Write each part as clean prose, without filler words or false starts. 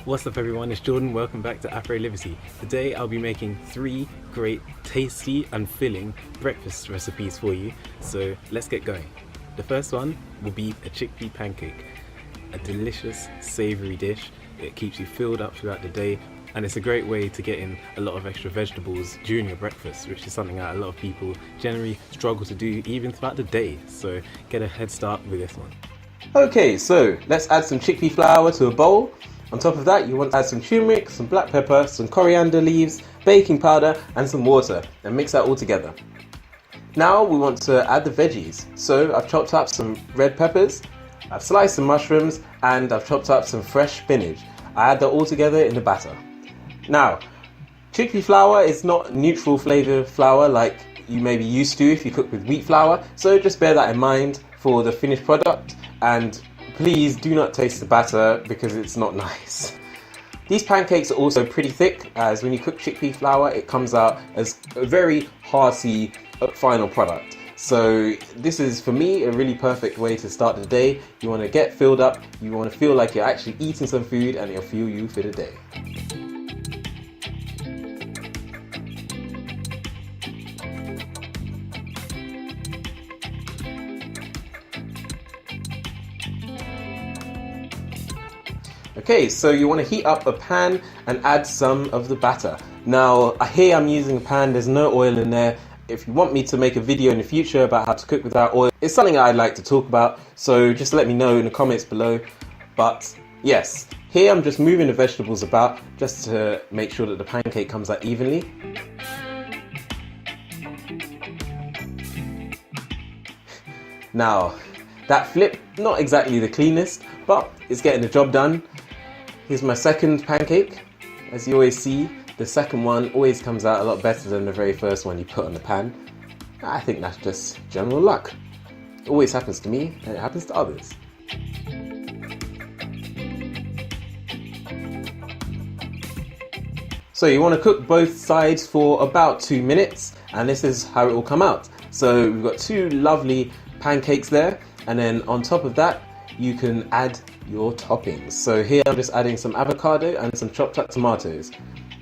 What's up everyone, it's Jordan, welcome back to AfroLivity. Today I'll be making 3 great, tasty and filling breakfast recipes for you, so let's get going. The first one will be a chickpea pancake, a delicious savoury dish. It keeps you filled up throughout the day and it's a great way to get in a lot of extra vegetables during your breakfast, which is something that a lot of people generally struggle to do even throughout the day, so get a head start with this one. Okay, so let's add some chickpea flour to a bowl. On top of that, you want to add some turmeric, some black pepper, some coriander leaves, baking powder and some water, and mix that all together. Now we want to add the veggies. So I've chopped up some red peppers, I've sliced some mushrooms, and I've chopped up some fresh spinach. I add that all together in the batter. Now, chickpea flour is not neutral flavour flour like you may be used to if you cook with wheat flour, so just bear that in mind for the finished product, and please do not taste the batter because it's not nice. These pancakes are also pretty thick, as when you cook chickpea flour it comes out as a very hearty final product. So this is for me a really perfect way to start the day. You want to get filled up, you want to feel like you're actually eating some food and it'll fuel you for the day. Okay, so you want to heat up a pan and add some of the batter. Now, here I'm using a pan, there's no oil in there. If you want me to make a video in the future about how to cook without oil, it's something I'd like to talk about, so just let me know in the comments below. But yes, here I'm just moving the vegetables about just to make sure that the pancake comes out evenly. Now, that flip, not exactly the cleanest, but it's getting the job done. Here's my second pancake. As you always see, the second one always comes out a lot better than the very first one you put on the pan. I think that's just general luck. It always happens to me, and it happens to others. So you want to cook both sides for about 2 minutes, and this is how it will come out. So we've got 2 lovely pancakes there, and then on top of that you can add your toppings. So here I'm just adding some avocado and some chopped up tomatoes.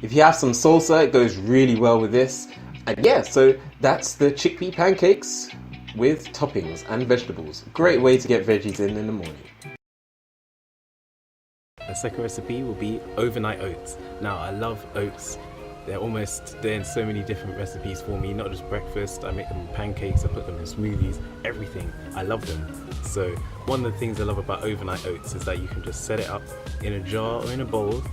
If you have some salsa, it goes really well with this. And yeah, so that's the chickpea pancakes with toppings and vegetables. Great way to get veggies in the morning. The second recipe will be overnight oats. Now I love oats. They're in so many different recipes for me, not just breakfast. I make them in pancakes, I put them in smoothies, everything. I love them. So one of the things I love about overnight oats is that you can just set it up in a jar or in a bowl,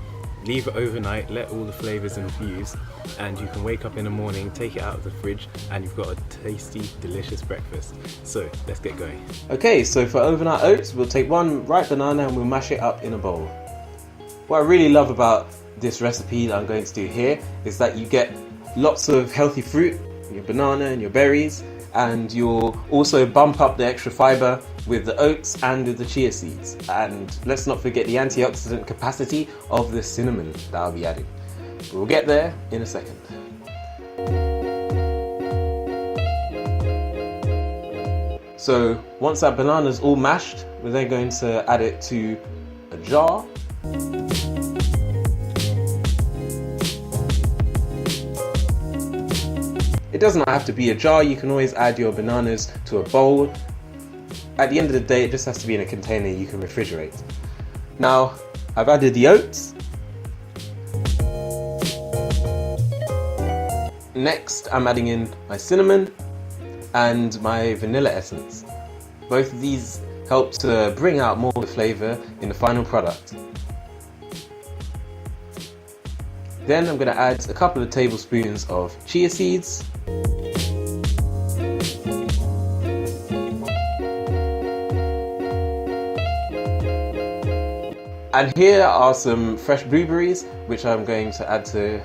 leave it overnight, let all the flavours infuse, and you can wake up in the morning, take it out of the fridge, and you've got a tasty, delicious breakfast. So let's get going. Okay, so for overnight oats, we'll take 1 ripe banana and we'll mash it up in a bowl. What I really love about this recipe that I'm going to do here is that you get lots of healthy fruit, your banana and your berries, and you'll also bump up the extra fibre with the oats and with the chia seeds. And let's not forget the antioxidant capacity of the cinnamon that I'll be adding. But we'll get there in a second. So once that banana's all mashed, we're then going to add it to a jar. It does not have to be a jar, you can always add your bananas to a bowl. At the end of the day, it just has to be in a container you can refrigerate. Now, I've added the oats. Next, I'm adding in my cinnamon and my vanilla essence. Both of these help to bring out more of the flavour in the final product. Then I'm going to add a couple of tablespoons of chia seeds. And here are some fresh blueberries, which I'm going to add to the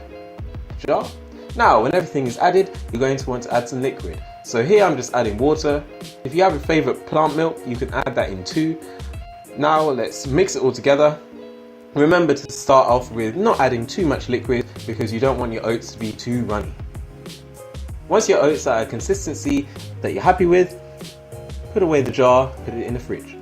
jar. Now, when everything is added, you're going to want to add some liquid. So here I'm just adding water. If you have a favourite plant milk, you can add that in too. Now let's mix it all together. Remember to start off with not adding too much liquid because you don't want your oats to be too runny. Once your oats are at a consistency that you're happy with, put away the jar, put it in the fridge.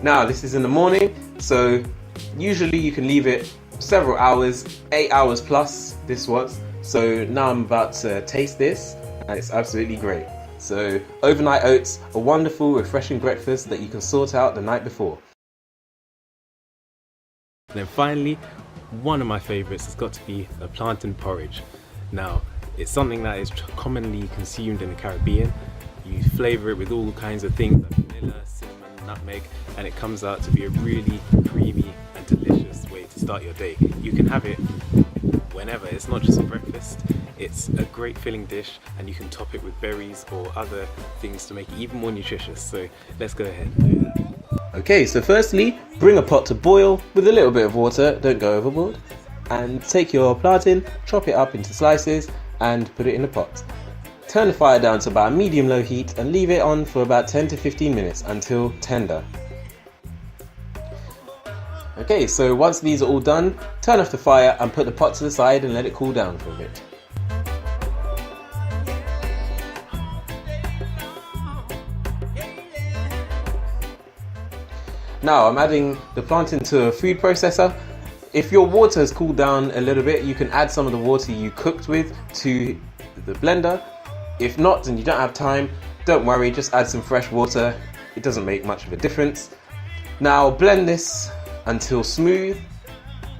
Now this is in the morning, so usually you can leave it several hours, 8 hours plus this was. So now I'm about to taste this and it's absolutely great. So overnight oats, a wonderful refreshing breakfast that you can sort out the night before. And then finally, one of my favourites has got to be a plantain porridge. Now, it's something that is commonly consumed in the Caribbean. You flavour it with all kinds of things like vanilla, cinnamon, nutmeg, and it comes out to be a really creamy and delicious way to start your day. You can have it whenever. It's not just a breakfast, it's a great filling dish, and you can top it with berries or other things to make it even more nutritious. So let's go ahead and do that. Okay, so firstly, bring a pot to boil with a little bit of water, don't go overboard, and take your plantain, chop it up into slices and put it in the pot. Turn the fire down to about a medium-low heat and leave it on for about 10 to 15 minutes until tender. Okay, so once these are all done, turn off the fire and put the pot to the side and let it cool down for a bit. Now I'm adding the plantain to a food processor. If your water has cooled down a little bit, you can add some of the water you cooked with to the blender. If not, and you don't have time, don't worry, just add some fresh water. It doesn't make much of a difference. Now blend this until smooth.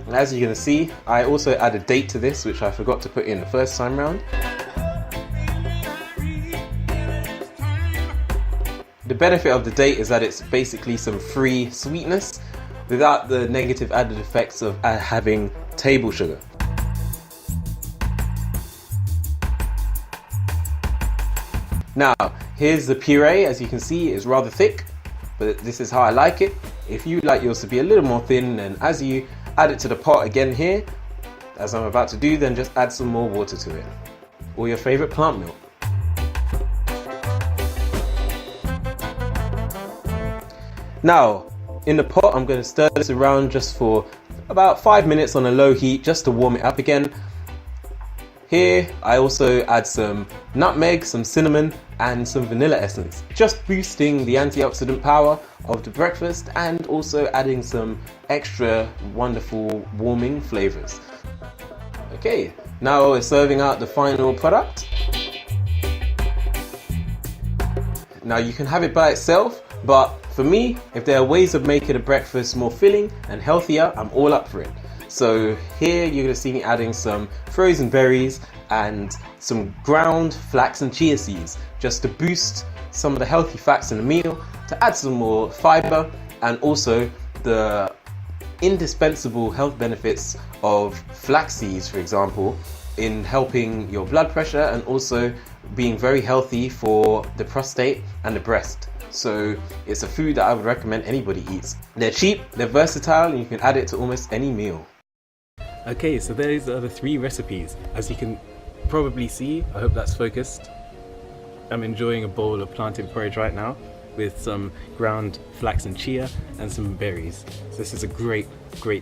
And as you're going to see, I also add a date to this, which I forgot to put in the first time round. The benefit of the date is that it's basically some free sweetness without the negative added effects of having table sugar. Now, here's the puree. As you can see, it's rather thick, but this is how I like it. If you like yours to be a little more thin, then as you add it to the pot again here, as I'm about to do, then just add some more water to it, or your favorite plant milk. Now, in the pot, I'm going to stir this around just for about 5 minutes on a low heat, just to warm it up again. Here, I also add some nutmeg, some cinnamon, and some vanilla essence, just boosting the antioxidant power of the breakfast and also adding some extra wonderful warming flavors. Okay, now we're serving out the final product. Now you can have it by itself, but for me, if there are ways of making a breakfast more filling and healthier, I'm all up for it. So here you're going to see me adding some frozen berries and some ground flax and chia seeds, just to boost some of the healthy fats in the meal, to add some more fiber, and also the indispensable health benefits of flax seeds, for example, in helping your blood pressure and also being very healthy for the prostate and the breast. So it's a food that I would recommend anybody eats. They're cheap, they're versatile, and you can add it to almost any meal. Okay, so those are the 3 recipes. As you can probably see, I hope that's focused, I'm enjoying a bowl of plantain porridge right now with some ground flax and chia and some berries. So this is a great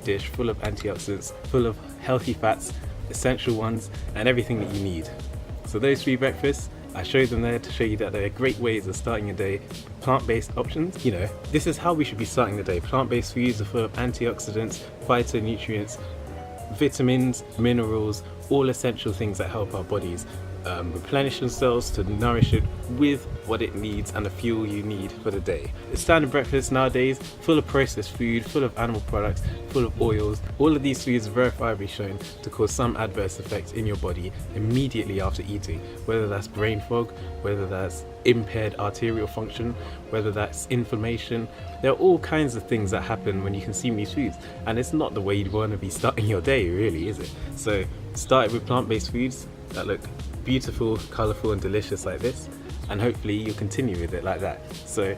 dish, full of antioxidants, full of healthy fats, essential ones, and everything that you need. So those 3 breakfasts, I showed them there to show you that they're great ways of starting your day. Plant-based options, you know, this is how we should be starting the day. Plant-based foods are full of antioxidants, phytonutrients, vitamins, minerals, all essential things that help our bodies replenish themselves to nourish it with what it needs and the fuel you need for the day. The standard breakfast nowadays, full of processed food, full of animal products, full of oils. All of these foods are verifiably shown to cause some adverse effects in your body immediately after eating, whether that's brain fog, whether that's impaired arterial function, whether that's inflammation. There are all kinds of things that happen when you consume these foods, and it's not the way you'd want to be starting your day, really, is it? So start with plant-based foods that look beautiful, colourful and delicious like this, and hopefully you'll continue with it like that. So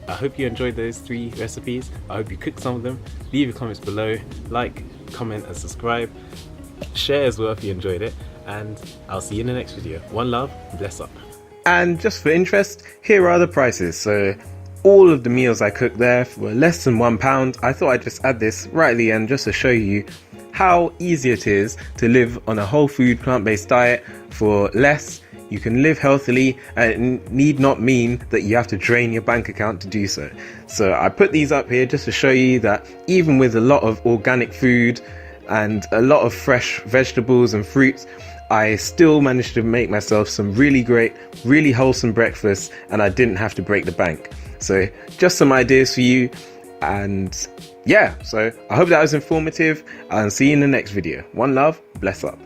I hope you enjoyed those 3 recipes. I hope you cooked some of them. Leave your comments below, like, comment and subscribe. Share as well if you enjoyed it, and I'll see you in the next video. One love, bless up. And just for interest, here are the prices. So all of the meals I cooked there were less than £1. I thought I'd just add this right at the end just to show you how easy it is to live on a whole food plant-based diet for less You can live healthily, and it need not mean that you have to drain your bank account to do so. So I put these up here just to show you that even with a lot of organic food and a lot of fresh vegetables and fruits, I still managed to make myself some really great, really wholesome breakfast, and I didn't have to break the bank. So just some ideas for you. And yeah, so I hope that was informative, and see you in the next video. One love, bless up.